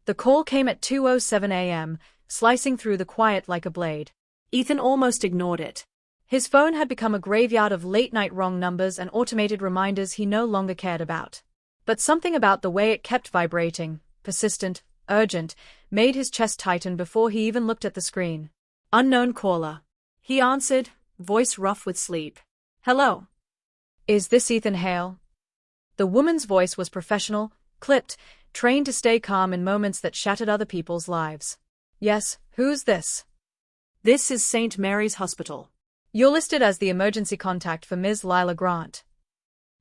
The call came at 2:07 a.m., slicing through the quiet like a blade. Ethan almost ignored it. His phone had become a graveyard of late-night wrong numbers and automated reminders he no longer cared about. But something about the way it kept vibrating, persistent, urgent, made his chest tighten before he even looked at the screen. Unknown caller. He answered, voice rough with sleep. Hello. Is this Ethan Hale? The woman's voice was professional, clipped, trained to stay calm in moments that shattered other people's lives. Yes, who's this? This is St. Mary's Hospital. You're listed as the emergency contact for Ms. Lila Grant.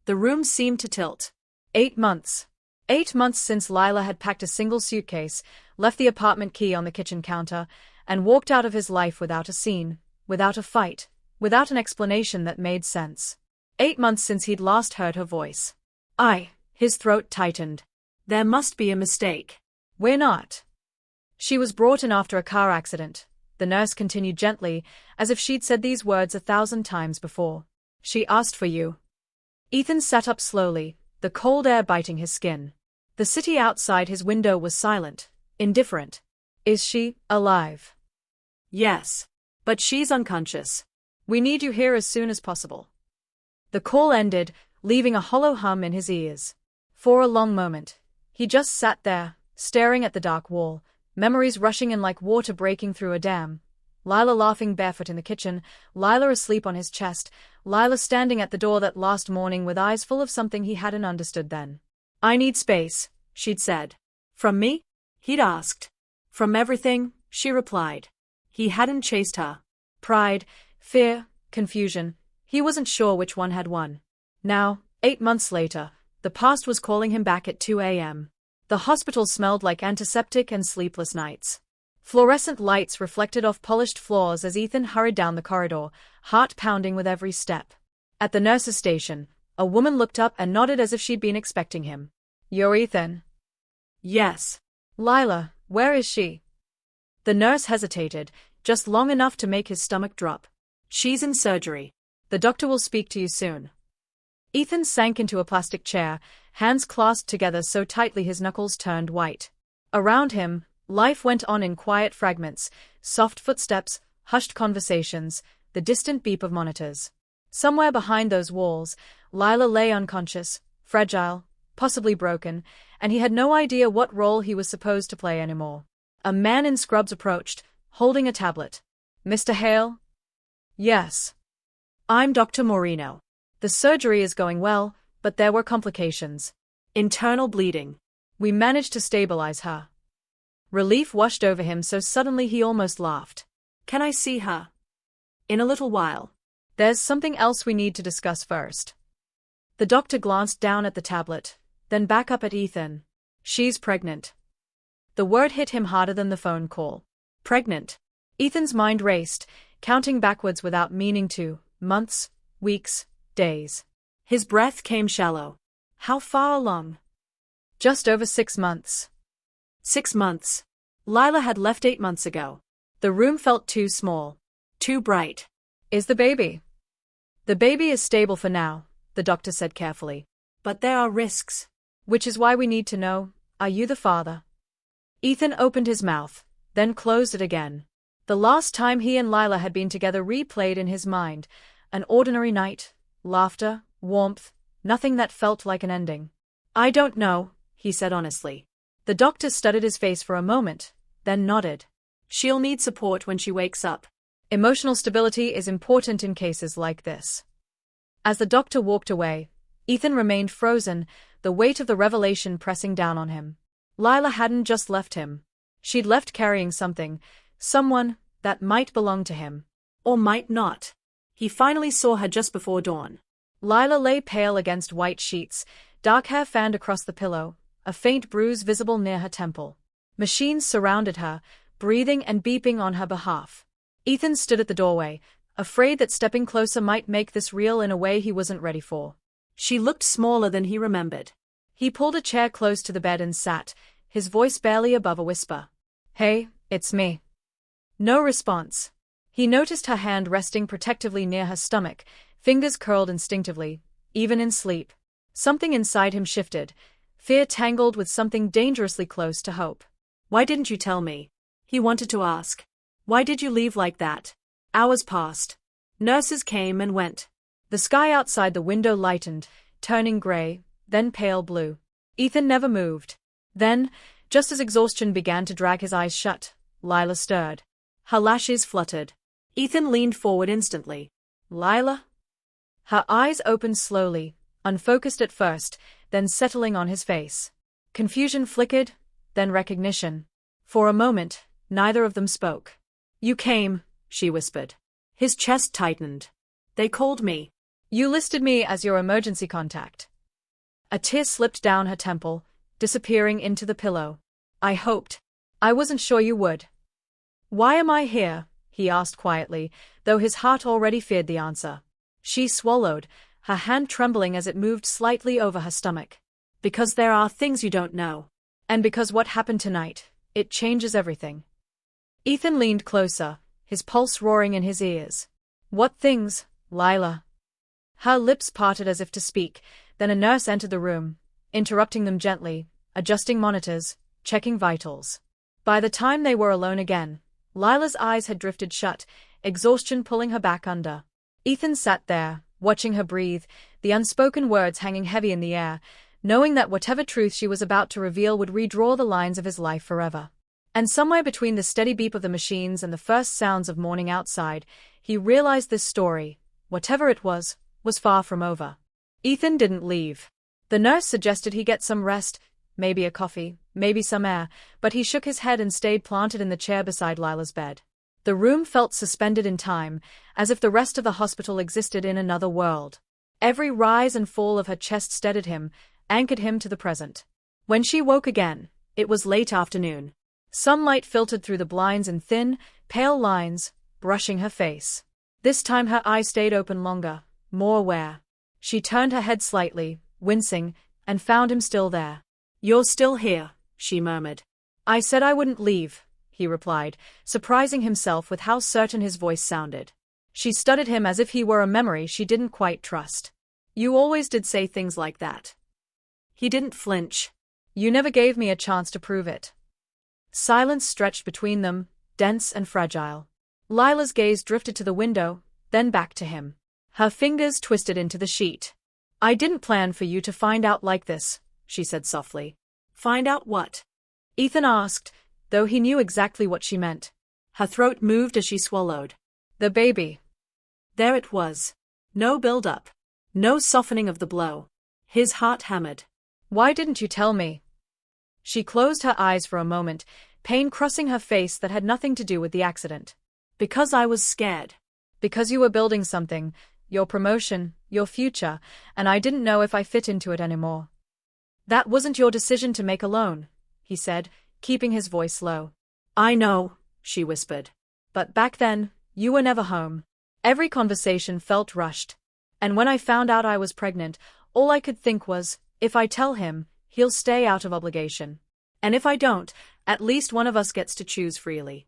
The room seemed to tilt. 8 months. 8 months since Lila had packed a single suitcase, left the apartment key on the kitchen counter, and walked out of his life without a scene, without a fight, without an explanation that made sense. 8 months since he'd last heard her voice. His throat tightened. There must be a mistake. We're not. She was brought in after a car accident, the nurse continued gently, as if she'd said these words 1,000 times before. She asked for you. Ethan sat up slowly, the cold air biting his skin. The city outside his window was silent, indifferent. Is she alive? Yes. But she's unconscious. We need you here as soon as possible. The call ended, leaving a hollow hum in his ears. For a long moment, he just sat there, staring at the dark wall, memories rushing in like water breaking through a dam. Lila laughing barefoot in the kitchen, Lila asleep on his chest, Lila standing at the door that last morning with eyes full of something he hadn't understood then. I need space, she'd said. From me? He'd asked. From everything, she replied. He hadn't chased her. Pride, fear, confusion. He wasn't sure which one had won. Now, 8 months later, the past was calling him back at 2 a.m. The hospital smelled like antiseptic and sleepless nights. Fluorescent lights reflected off polished floors as Ethan hurried down the corridor, heart pounding with every step. At the nurse's station, a woman looked up and nodded as if she'd been expecting him. You're Ethan? Yes. Lila, where is she? The nurse hesitated, just long enough to make his stomach drop. She's in surgery. The doctor will speak to you soon. Ethan sank into a plastic chair, hands clasped together so tightly his knuckles turned white. Around him, life went on in quiet fragments, soft footsteps, hushed conversations, the distant beep of monitors. Somewhere behind those walls, Lila lay unconscious, fragile, possibly broken, and he had no idea what role he was supposed to play anymore. A man in scrubs approached, holding a tablet. Mr. Hale? Yes. I'm Dr. Moreno. The surgery is going well, but there were complications. Internal bleeding. We managed to stabilize her. Relief washed over him so suddenly he almost laughed. Can I see her? In a little while. There's something else we need to discuss first. The doctor glanced down at the tablet, then back up at Ethan. She's pregnant. The word hit him harder than the phone call. Pregnant. Ethan's mind raced, counting backwards without meaning to, months, weeks, days. His breath came shallow. How far along? Just over 6 months. 6 months. Lila had left 8 months ago. The room felt too small. Too bright. Is the baby? The baby is stable for now, the doctor said carefully. But there are risks. Which is why we need to know, are you the father? Ethan opened his mouth, then closed it again. The last time he and Lila had been together replayed in his mind, an ordinary night, laughter, warmth, nothing that felt like an ending. I don't know, he said honestly. The doctor studied his face for a moment, then nodded. She'll need support when she wakes up. Emotional stability is important in cases like this. As the doctor walked away, Ethan remained frozen, the weight of the revelation pressing down on him. Lila hadn't just left him. She'd left carrying something, someone, that might belong to him. Or might not. He finally saw her just before dawn. Lila lay pale against white sheets, dark hair fanned across the pillow, a faint bruise visible near her temple. Machines surrounded her, breathing and beeping on her behalf. Ethan stood at the doorway, afraid that stepping closer might make this real in a way he wasn't ready for. She looked smaller than he remembered. He pulled a chair close to the bed and sat, his voice barely above a whisper. Hey, it's me. No response. He noticed her hand resting protectively near her stomach, fingers curled instinctively, even in sleep. Something inside him shifted, fear tangled with something dangerously close to hope. Why didn't you tell me? He wanted to ask. Why did you leave like that? Hours passed. Nurses came and went. The sky outside the window lightened, turning gray, then pale blue. Ethan never moved. Then, just as exhaustion began to drag his eyes shut, Lila stirred. Her lashes fluttered. Ethan leaned forward instantly. Lila? Her eyes opened slowly, unfocused at first, then settling on his face. Confusion flickered, then recognition. For a moment, neither of them spoke. You came, she whispered. His chest tightened. They called me. You listed me as your emergency contact. A tear slipped down her temple, disappearing into the pillow. I hoped. I wasn't sure you would. Why am I here? He asked quietly, though his heart already feared the answer. She swallowed, her hand trembling as it moved slightly over her stomach. Because there are things you don't know. And because what happened tonight, it changes everything. Ethan leaned closer, his pulse roaring in his ears. What things, Lila? Her lips parted as if to speak, then a nurse entered the room, interrupting them gently, adjusting monitors, checking vitals. By the time they were alone again, Lila's eyes had drifted shut, exhaustion pulling her back under. Ethan sat there, watching her breathe, the unspoken words hanging heavy in the air, knowing that whatever truth she was about to reveal would redraw the lines of his life forever. And somewhere between the steady beep of the machines and the first sounds of morning outside, he realized this story, whatever it was far from over. Ethan didn't leave. The nurse suggested he get some rest, maybe a coffee, maybe some air, but he shook his head and stayed planted in the chair beside Lila's bed. The room felt suspended in time, as if the rest of the hospital existed in another world. Every rise and fall of her chest steadied him, anchored him to the present. When she woke again, it was late afternoon. Sunlight filtered through the blinds in thin, pale lines, brushing her face. This time her eyes stayed open longer, more aware. She turned her head slightly, wincing, and found him still there. You're still here, she murmured. I said I wouldn't leave, he replied, surprising himself with how certain his voice sounded. She studied him as if he were a memory she didn't quite trust. You always did say things like that. He didn't flinch. You never gave me a chance to prove it. Silence stretched between them, dense and fragile. Lila's gaze drifted to the window, then back to him. Her fingers twisted into the sheet. I didn't plan for you to find out like this, she said softly. Find out what? Ethan asked, though he knew exactly what she meant. Her throat moved as she swallowed. The baby. There it was. No build-up. No softening of the blow. His heart hammered. Why didn't you tell me? She closed her eyes for a moment, pain crossing her face that had nothing to do with the accident. Because I was scared. Because you were building something, your promotion, your future, and I didn't know if I fit into it anymore. That wasn't your decision to make alone, he said, keeping his voice low. I know, she whispered. But back then, you were never home. Every conversation felt rushed. And when I found out I was pregnant, all I could think was, if I tell him, he'll stay out of obligation. And if I don't, at least one of us gets to choose freely.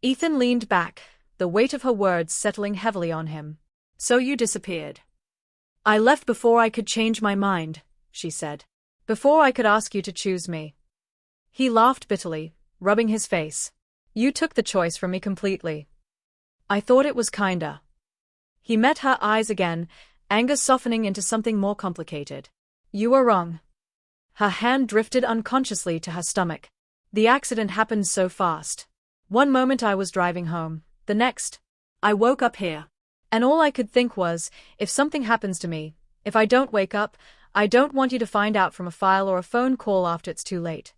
Ethan leaned back, the weight of her words settling heavily on him. So you disappeared. I left before I could change my mind, she said. Before I could ask you to choose me. He laughed bitterly, rubbing his face. You took the choice from me completely. I thought it was kinder. He met her eyes again, anger softening into something more complicated. You were wrong. Her hand drifted unconsciously to her stomach. The accident happened so fast. One moment I was driving home, the next, I woke up here. And all I could think was, if something happens to me, if I don't wake up, I don't want you to find out from a file or a phone call after it's too late.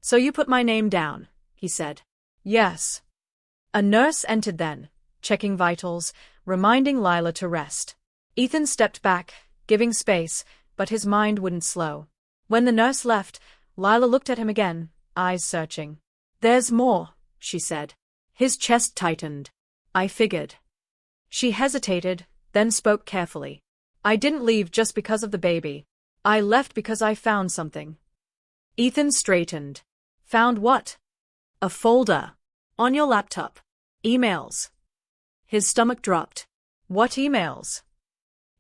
So you put my name down, he said. Yes. A nurse entered then, checking vitals, reminding Lila to rest. Ethan stepped back, giving space, but his mind wouldn't slow. When the nurse left, Lila looked at him again, eyes searching. There's more, she said. His chest tightened. I figured. She hesitated, then spoke carefully. I didn't leave just because of the baby. I left because I found something. Ethan straightened. Found what? A folder. On your laptop. Emails. His stomach dropped. What emails?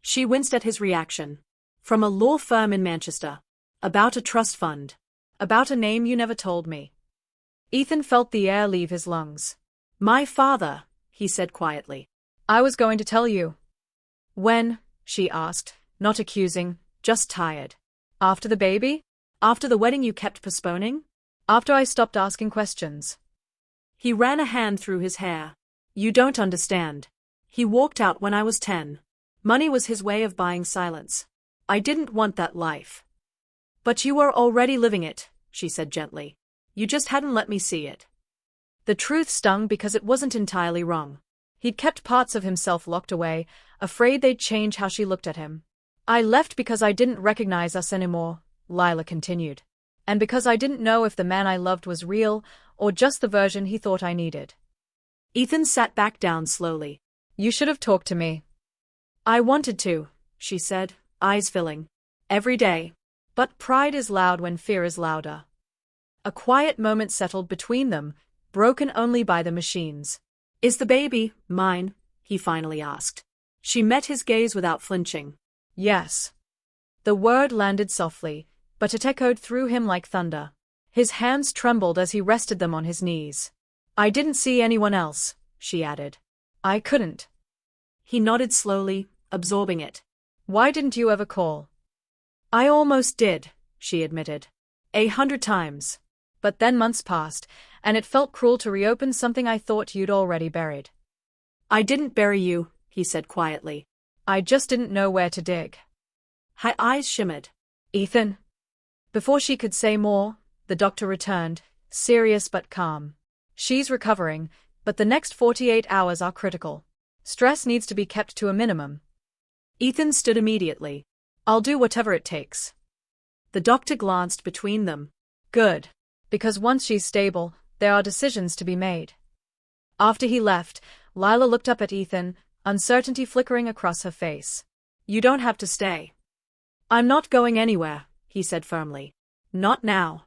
She winced at his reaction. From a law firm in Manchester. About a trust fund. About a name you never told me. Ethan felt the air leave his lungs. My father, he said quietly. I was going to tell you. When? She asked, not accusing, just tired. After the baby? After the wedding you kept postponing? After I stopped asking questions. He ran a hand through his hair. You don't understand. He walked out when I was 10. Money was his way of buying silence. I didn't want that life. But you were already living it, she said gently. You just hadn't let me see it. The truth stung because it wasn't entirely wrong. He'd kept parts of himself locked away, afraid they'd change how she looked at him. I left because I didn't recognize us anymore, Lila continued. And because I didn't know if the man I loved was real, or just the version he thought I needed. Ethan sat back down slowly. You should have talked to me. I wanted to, she said, eyes filling. Every day. But pride is loud when fear is louder. A quiet moment settled between them, broken only by the machines. Is the baby mine? He finally asked. She met his gaze without flinching. Yes. The word landed softly, but it echoed through him like thunder. His hands trembled as he rested them on his knees. I didn't see anyone else, she added. I couldn't. He nodded slowly, absorbing it. Why didn't you ever call? I almost did, she admitted. 100 times. But then months passed, and it felt cruel to reopen something I thought you'd already buried. I didn't bury you, he said quietly. I just didn't know where to dig. Her eyes shimmered. Ethan. Before she could say more, the doctor returned, serious but calm. She's recovering, but the next 48 hours are critical. Stress needs to be kept to a minimum. Ethan stood immediately. I'll do whatever it takes. The doctor glanced between them. Good. Because once she's stable, there are decisions to be made. After he left, Lila looked up at Ethan, uncertainty flickering across her face. You don't have to stay. I'm not going anywhere, he said firmly. Not now.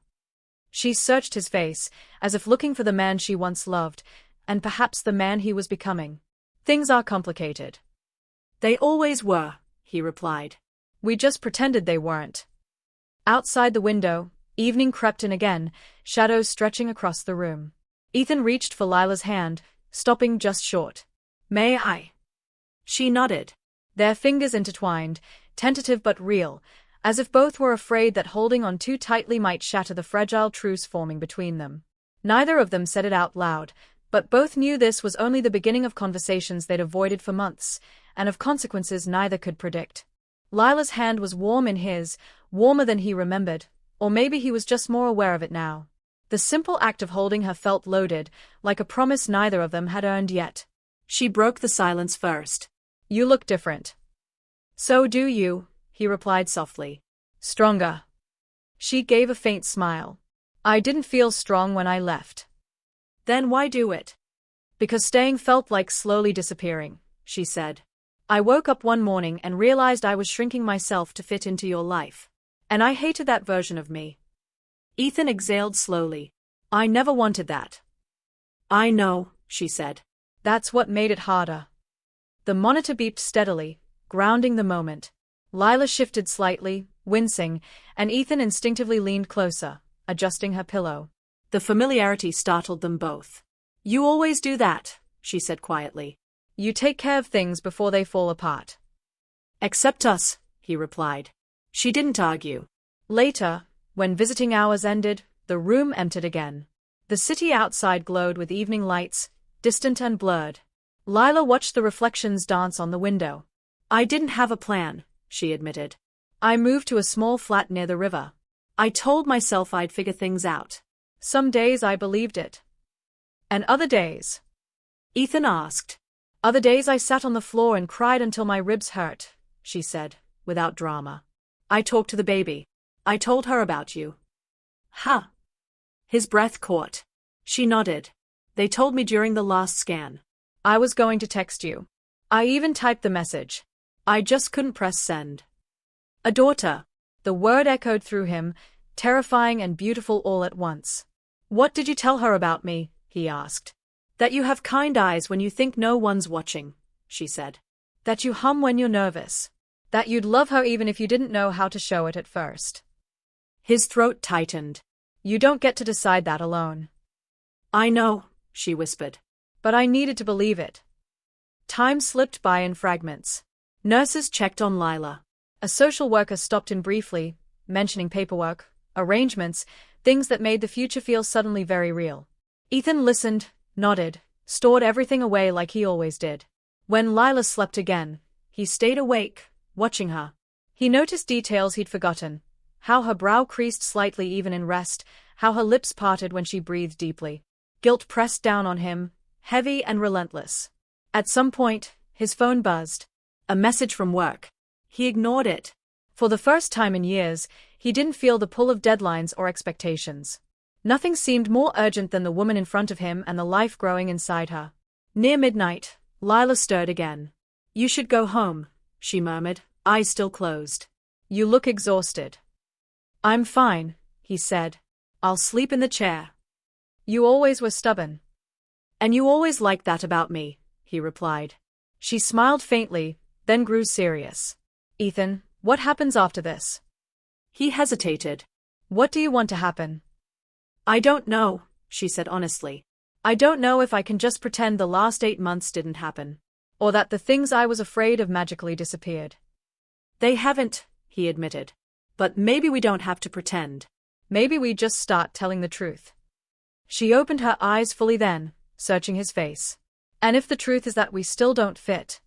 She searched his face, as if looking for the man she once loved, and perhaps the man he was becoming. Things are complicated. They always were, he replied. We just pretended they weren't. Outside the window, evening crept in again, shadows stretching across the room. Ethan reached for Lila's hand, stopping just short. May I? She nodded. Their fingers intertwined, tentative but real, as if both were afraid that holding on too tightly might shatter the fragile truce forming between them. Neither of them said it out loud, but both knew this was only the beginning of conversations they'd avoided for months, and of consequences neither could predict. Lila's hand was warm in his, warmer than he remembered, or maybe he was just more aware of it now. The simple act of holding her felt loaded, like a promise neither of them had earned yet. She broke the silence first. You look different. So do you, he replied softly. Stronger. She gave a faint smile. I didn't feel strong when I left. Then why do it? Because staying felt like slowly disappearing, she said. I woke up one morning and realized I was shrinking myself to fit into your life. And I hated that version of me. Ethan exhaled slowly. I never wanted that. I know, she said. That's what made it harder. The monitor beeped steadily, grounding the moment. Lila shifted slightly, wincing, and Ethan instinctively leaned closer, adjusting her pillow. The familiarity startled them both. You always do that, she said quietly. You take care of things before they fall apart. Except us, he replied. She didn't argue. Later, when visiting hours ended, the room emptied again. The city outside glowed with evening lights, distant and blurred. Lila watched the reflections dance on the window. I didn't have a plan, she admitted. I moved to a small flat near the river. I told myself I'd figure things out. Some days I believed it. And other days? Ethan asked. Other days I sat on the floor and cried until my ribs hurt, she said, without drama. I talked to the baby. I told her about you. Huh. His breath caught. She nodded. They told me during the last scan. I was going to text you. I even typed the message. I just couldn't press send. A daughter. The word echoed through him, terrifying and beautiful all at once. What did you tell her about me? He asked. That you have kind eyes when you think no one's watching, she said. That you hum when you're nervous. That you'd love her even if you didn't know how to show it at first. His throat tightened. You don't get to decide that alone. I know, she whispered. But I needed to believe it. Time slipped by in fragments. Nurses checked on Lila. A social worker stopped in briefly, mentioning paperwork, arrangements, things that made the future feel suddenly very real. Ethan listened, nodded, stored everything away like he always did. When Lila slept again, he stayed awake, watching her. He noticed details he'd forgotten. How her brow creased slightly even in rest, how her lips parted when she breathed deeply. Guilt pressed down on him, heavy and relentless. At some point, his phone buzzed. A message from work. He ignored it. For the first time in years, he didn't feel the pull of deadlines or expectations. Nothing seemed more urgent than the woman in front of him and the life growing inside her. Near midnight, Lila stirred again. You should go home, she murmured, eyes still closed. You look exhausted. I'm fine, he said. I'll sleep in the chair. You always were stubborn. And you always liked that about me, he replied. She smiled faintly, then grew serious. Ethan, what happens after this? He hesitated. What do you want to happen? I don't know, she said honestly. I don't know if I can just pretend the last 8 months didn't happen. Or that the things I was afraid of magically disappeared. They haven't, he admitted. But maybe we don't have to pretend. Maybe we just start telling the truth. She opened her eyes fully then, searching his face. And if the truth is that we still don't fit,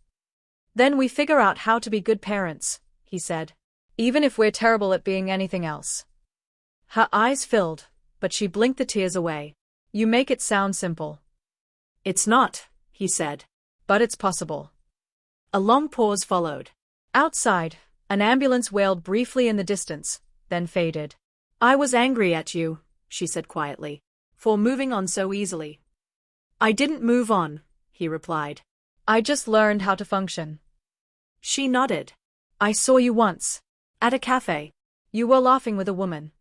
then we figure out how to be good parents, he said. Even if we're terrible at being anything else. Her eyes filled, but she blinked the tears away. You make it sound simple. It's not, he said. But it's possible. A long pause followed. Outside, an ambulance wailed briefly in the distance, then faded. I was angry at you, she said quietly, for moving on so easily. I didn't move on, he replied. I just learned how to function. She nodded. I saw you once. At a cafe. You were laughing with a woman.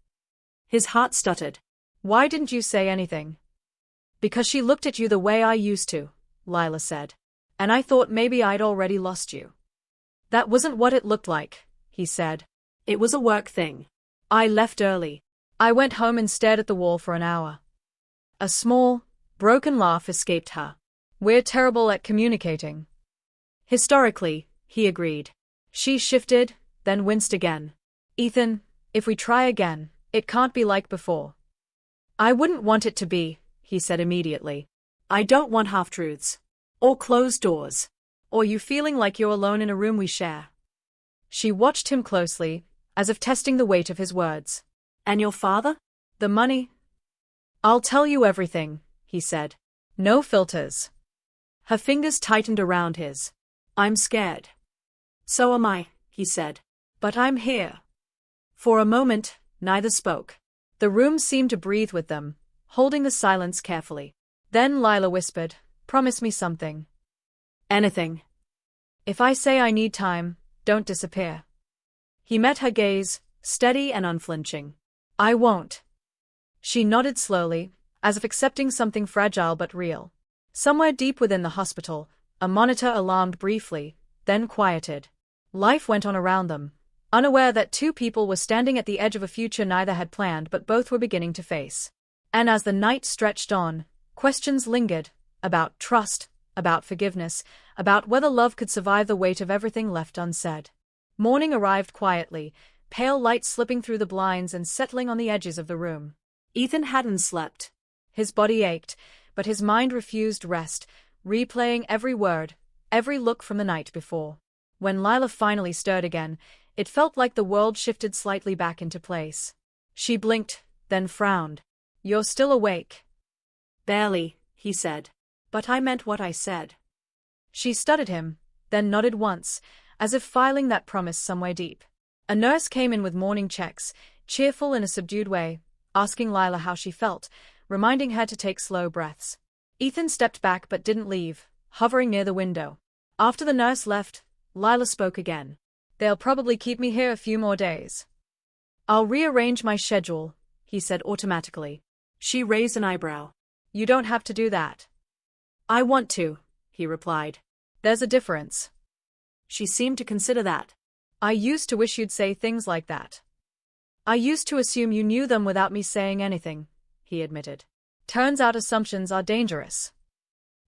His heart stuttered. Why didn't you say anything? Because she looked at you the way I used to, Lila said. And I thought maybe I'd already lost you. That wasn't what it looked like, he said. It was a work thing. I left early. I went home and stared at the wall for an hour. A small, broken laugh escaped her. We're terrible at communicating. Historically, he agreed. She shifted, then winced again. Ethan, if we try again, it can't be like before. I wouldn't want it to be, he said immediately. I don't want half-truths. Or closed doors. Or you feeling like you're alone in a room we share. She watched him closely, as if testing the weight of his words. And your father? The money? I'll tell you everything, he said. No filters. Her fingers tightened around his. I'm scared. So am I, he said. But I'm here. For a moment, neither spoke. The room seemed to breathe with them, holding the silence carefully. Then Lila whispered, Promise me something. Anything. If I say I need time, don't disappear. He met her gaze, steady and unflinching. I won't. She nodded slowly, as if accepting something fragile but real. Somewhere deep within the hospital, a monitor alarmed briefly, then quieted. Life went on around them, unaware that two people were standing at the edge of a future neither had planned but both were beginning to face. And as the night stretched on, questions lingered, about trust, about forgiveness, about whether love could survive the weight of everything left unsaid. Morning arrived quietly, pale light slipping through the blinds and settling on the edges of the room. Ethan hadn't slept. His body ached, but his mind refused rest, replaying every word, every look from the night before. When Lila finally stirred again, it felt like the world shifted slightly back into place. She blinked, then frowned. You're still awake? Barely, he said. But I meant what I said. She studied him, then nodded once, as if filing that promise somewhere deep. A nurse came in with morning checks, cheerful in a subdued way, asking Lila how she felt, reminding her to take slow breaths. Ethan stepped back but didn't leave, hovering near the window. After the nurse left, Lila spoke again. They'll probably keep me here a few more days. I'll rearrange my schedule, he said automatically. She raised an eyebrow. You don't have to do that. I want to, he replied. There's a difference. She seemed to consider that. I used to wish you'd say things like that. I used to assume you knew them without me saying anything, he admitted. Turns out assumptions are dangerous.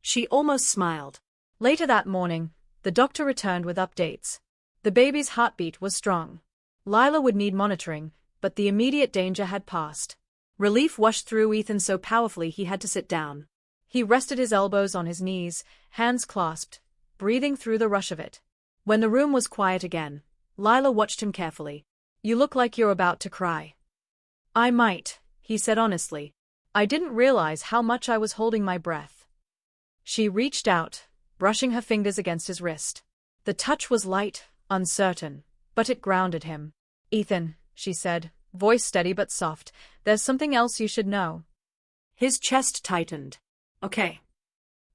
She almost smiled. Later that morning, the doctor returned with updates. The baby's heartbeat was strong. Lila would need monitoring, but the immediate danger had passed. Relief washed through Ethan so powerfully he had to sit down. He rested his elbows on his knees, hands clasped, breathing through the rush of it. When the room was quiet again, Lila watched him carefully. You look like you're about to cry. I might, he said honestly. I didn't realize how much I was holding my breath. She reached out, brushing her fingers against his wrist. The touch was light, uncertain, but it grounded him. Ethan, she said, voice steady but soft, there's something else you should know. His chest tightened. Okay.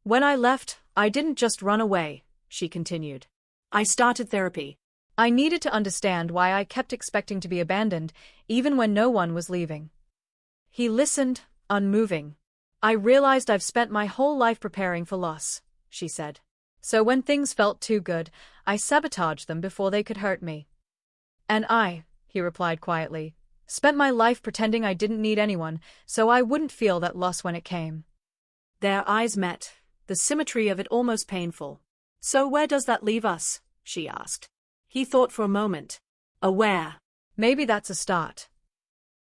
When I left, I didn't just run away, she continued. I started therapy. I needed to understand why I kept expecting to be abandoned, even when no one was leaving. He listened, unmoving. I realized I've spent my whole life preparing for loss, she said. So when things felt too good, I sabotaged them before they could hurt me. And I, he replied quietly, spent my life pretending I didn't need anyone, so I wouldn't feel that loss when it came. Their eyes met, the symmetry of it almost painful. So where does that leave us? She asked. He thought for a moment. Aware. Maybe that's a start.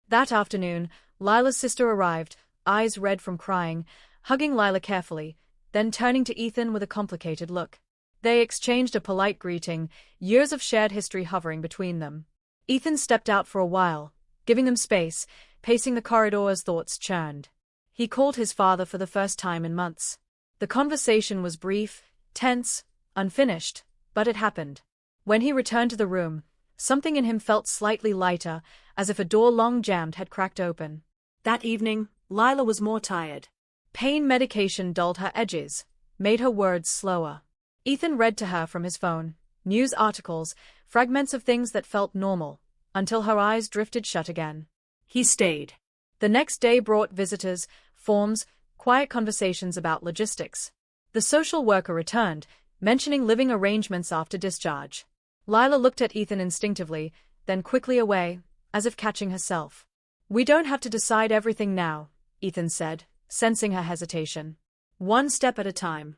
That afternoon, Lila's sister arrived, eyes red from crying, hugging Lila carefully, then turning to Ethan with a complicated look. They exchanged a polite greeting, years of shared history hovering between them. Ethan stepped out for a while, giving them space, pacing the corridor as thoughts churned. He called his father for the first time in months. The conversation was brief, tense, unfinished, but it happened. When he returned to the room, something in him felt slightly lighter, as if a door long jammed had cracked open. That evening, Lila was more tired. Pain medication dulled her edges, made her words slower. Ethan read to her from his phone, news articles, fragments of things that felt normal, until her eyes drifted shut again. He stayed. The next day brought visitors, forms, quiet conversations about logistics. The social worker returned, mentioning living arrangements after discharge. Lila looked at Ethan instinctively, then quickly away, as if catching herself. We don't have to decide everything now, Ethan said, sensing her hesitation. One step at a time.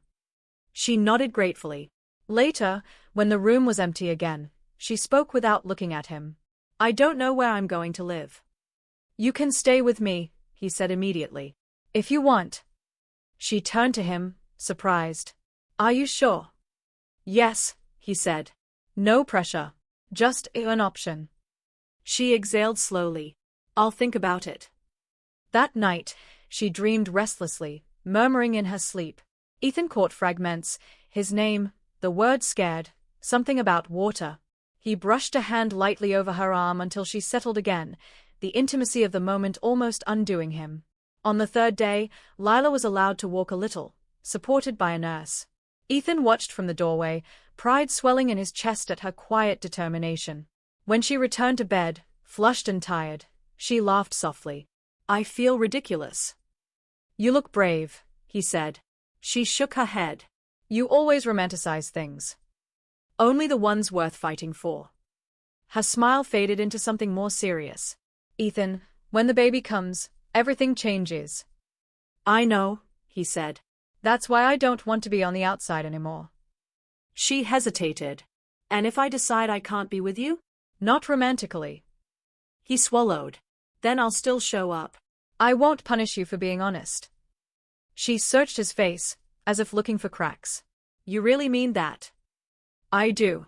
She nodded gratefully. Later, when the room was empty again, she spoke without looking at him. I don't know where I'm going to live. You can stay with me, he said immediately. If you want. She turned to him, surprised. Are you sure? Yes, he said. No pressure. Just an option. She exhaled slowly. I'll think about it. That night, she dreamed restlessly, murmuring in her sleep. Ethan caught fragments, his name, the word scared, something about water. He brushed a hand lightly over her arm until she settled again, the intimacy of the moment almost undoing him. On the third day, Lila was allowed to walk a little, supported by a nurse. Ethan watched from the doorway, pride swelling in his chest at her quiet determination. When she returned to bed, flushed and tired, she laughed softly. I feel ridiculous. You look brave, he said. She shook her head. You always romanticize things. Only the ones worth fighting for. Her smile faded into something more serious. Ethan, when the baby comes, everything changes. I know, he said. That's why I don't want to be on the outside anymore. She hesitated. And if I decide I can't be with you? Not romantically. He swallowed. Then I'll still show up. I won't punish you for being honest. She searched his face, as if looking for cracks. You really mean that? I do.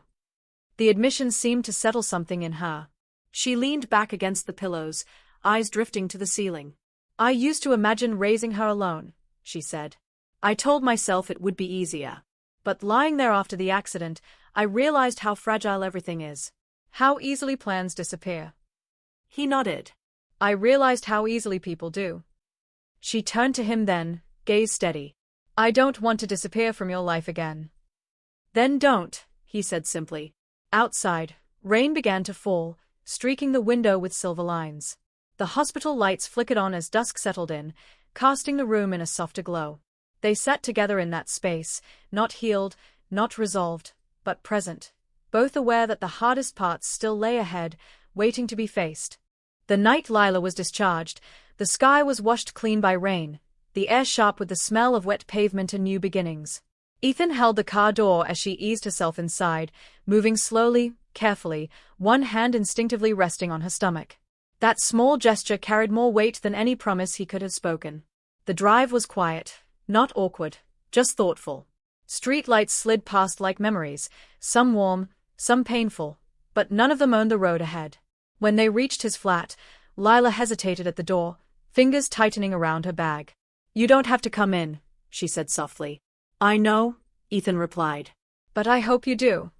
The admission seemed to settle something in her. She leaned back against the pillows, eyes drifting to the ceiling. I used to imagine raising her alone, she said. I told myself it would be easier. But lying there after the accident, I realized how fragile everything is. How easily plans disappear. He nodded. I realized how easily people do. She turned to him then, gaze steady. I don't want to disappear from your life again. Then don't, he said simply. Outside, rain began to fall, streaking the window with silver lines. The hospital lights flickered on as dusk settled in, casting the room in a softer glow. They sat together in that space, not healed, not resolved, but present, both aware that the hardest parts still lay ahead, waiting to be faced. The night Lila was discharged, the sky was washed clean by rain, the air sharp with the smell of wet pavement and new beginnings. Ethan held the car door as she eased herself inside, moving slowly, carefully, one hand instinctively resting on her stomach. That small gesture carried more weight than any promise he could have spoken. The drive was quiet, not awkward, just thoughtful. Street lights slid past like memories, some warm, some painful, but none of them owned the road ahead. When they reached his flat, Lila hesitated at the door, fingers tightening around her bag. "You don't have to come in," she said softly. "I know," Ethan replied. "But I hope you do."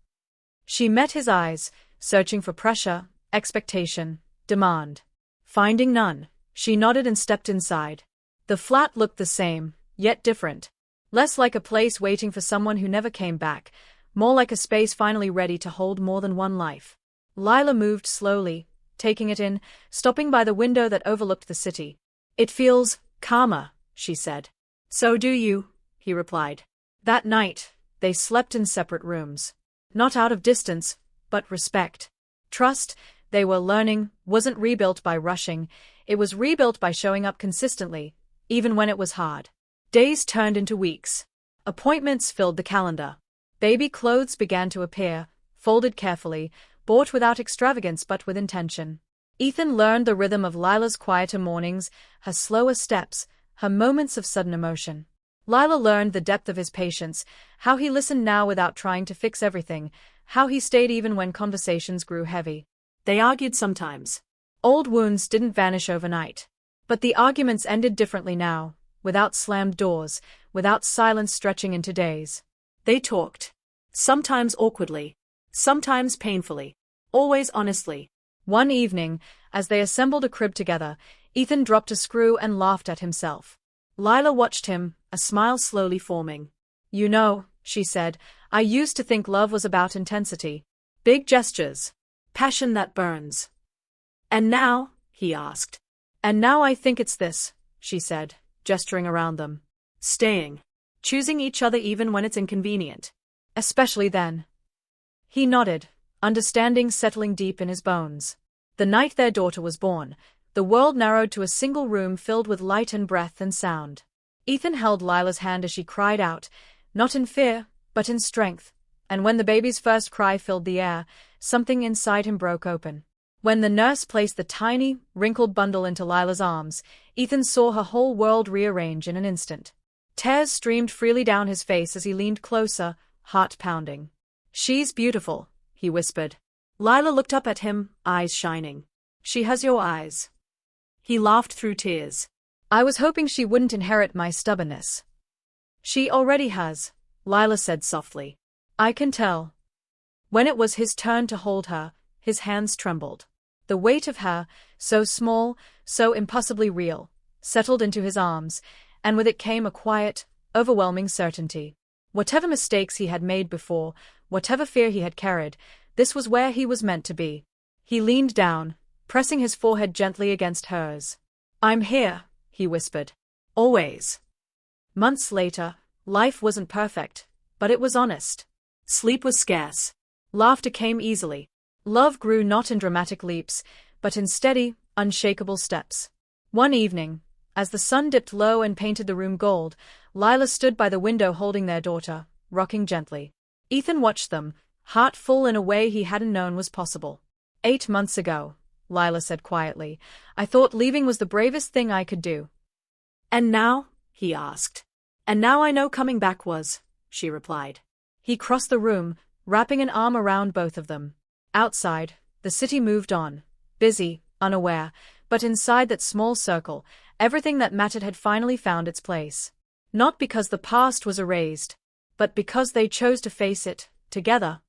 She met his eyes, searching for pressure, expectation, demand. Finding none, she nodded and stepped inside. The flat looked the same, yet different. Less like a place waiting for someone who never came back, more like a space finally ready to hold more than one life. Lila moved slowly, taking it in, stopping by the window that overlooked the city. "It feels calmer," she said. "So do you," he replied. That night, they slept in separate rooms. Not out of distance, but respect. Trust, they were learning, wasn't rebuilt by rushing, it was rebuilt by showing up consistently, even when it was hard. Days turned into weeks. Appointments filled the calendar. Baby clothes began to appear, folded carefully, bought without extravagance but with intention. Ethan learned the rhythm of Lila's quieter mornings, her slower steps, her moments of sudden emotion. Lila learned the depth of his patience, how he listened now without trying to fix everything, how he stayed even when conversations grew heavy. They argued sometimes. Old wounds didn't vanish overnight. But the arguments ended differently now, without slammed doors, without silence stretching into days. They talked. Sometimes awkwardly. Sometimes painfully. Always honestly. One evening, as they assembled a crib together, Ethan dropped a screw and laughed at himself. Lila watched him, a smile slowly forming. "You know," she said, "I used to think love was about intensity. Big gestures. Passion that burns." "And now?" he asked. "And now I think it's this," she said, gesturing around them. "Staying. Choosing each other even when it's inconvenient. Especially then." He nodded, understanding settling deep in his bones. The night their daughter was born, the world narrowed to a single room filled with light and breath and sound. Ethan held Lila's hand as she cried out, not in fear, but in strength, and when the baby's first cry filled the air, something inside him broke open. When the nurse placed the tiny, wrinkled bundle into Lila's arms, Ethan saw her whole world rearrange in an instant. Tears streamed freely down his face as he leaned closer, heart pounding. "She's beautiful," he whispered. Lila looked up at him, eyes shining. "She has your eyes." He laughed through tears. "I was hoping she wouldn't inherit my stubbornness." "She already has," Lila said softly. "I can tell." When it was his turn to hold her, his hands trembled. The weight of her, so small, so impossibly real, settled into his arms, and with it came a quiet, overwhelming certainty. Whatever mistakes he had made before, whatever fear he had carried, this was where he was meant to be. He leaned down, pressing his forehead gently against hers. "I'm here," he whispered. "Always." Months later, life wasn't perfect, but it was honest. Sleep was scarce. Laughter came easily. Love grew not in dramatic leaps, but in steady, unshakable steps. One evening, as the sun dipped low and painted the room gold, Lila stood by the window holding their daughter, rocking gently. Ethan watched them, heart full in a way he hadn't known was possible. 8 months ago, Lila said quietly, "I thought leaving was the bravest thing I could do." "And now?" he asked. "And now I know coming back was," she replied. He crossed the room, wrapping an arm around both of them. Outside, the city moved on, busy, unaware, but inside that small circle, everything that mattered had finally found its place. Not because the past was erased, but because they chose to face it, together.